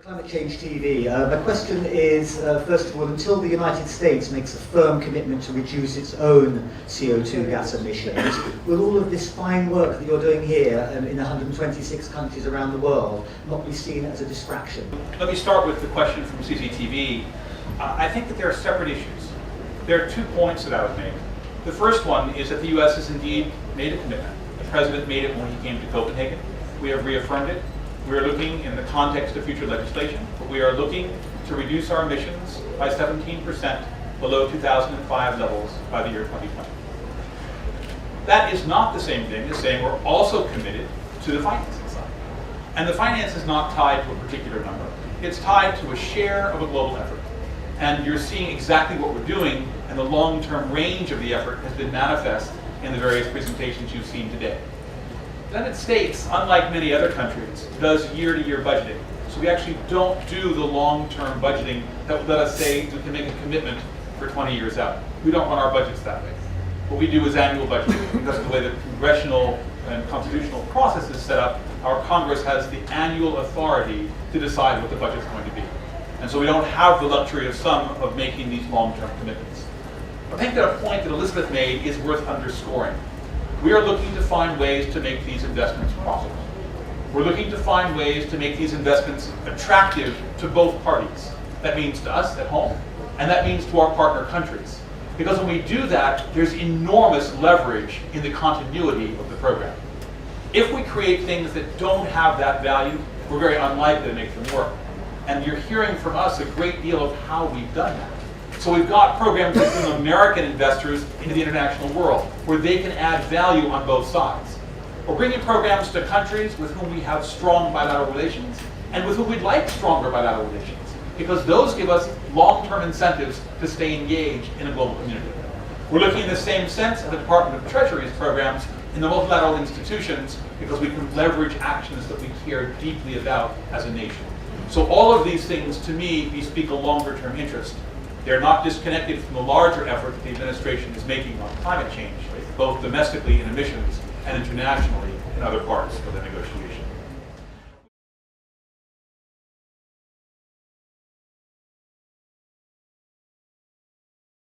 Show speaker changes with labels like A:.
A: Climate Change TV. My question is, first of all, until the United States makes a firm commitment to reduce its own CO2 gas emissions, will all of this fine work that you're doing here in 126 countries around the world not be seen as a distraction?
B: Let me start with the question from CCTV. I think that there are separate issues. There are 2 points that I would make. The first one is that the U.S. has indeed made a commitment. The President made it when he came to Copenhagen. We have reaffirmed it. We are looking in the context of future legislation, but we are looking to reduce our emissions by 17% below 2005 levels by the year 2020. That is not the same thing as saying we're also committed to the financing side. And the finance is not tied to a particular number. It's tied to a share of a global effort. And you're seeing exactly what we're doing, and the long-term range of the effort has been manifest in the various presentations you've seen today. The United States, unlike many other countries, does year-to-year budgeting. So we actually don't do the long-term budgeting that would let us say we can make a commitment for 20 years out. We don't run our budgets that way. What we do is annual budgeting. Because of the way the congressional and constitutional process is set up, our Congress has the annual authority to decide what the budget's going to be. And so we don't have the luxury of some of making these long-term commitments. I think that a point that Elizabeth made is worth underscoring. We are looking to find ways to make these investments profitable. We're looking to find ways to make these investments attractive to both parties. That means to us at home, and that means to our partner countries. Because when we do that, there's enormous leverage in the continuity of the program. If we create things that don't have that value, we're very unlikely to make them work. And you're hearing from us a great deal of how we've done that. So we've got programs that bring American investors into the international world, where they can add value on both sides. We're bringing programs to countries with whom we have strong bilateral relations, and with whom we'd like stronger bilateral relations, because those give us long-term incentives to stay engaged in a global community. We're looking in the same sense at the Department of Treasury's programs in the multilateral institutions, because we can leverage actions that we care deeply about as a nation. So all of these things, to me, bespeak a longer-term interest. They're not disconnected from the larger effort that the administration is making on climate change, both domestically in emissions and internationally in other parts of the negotiation.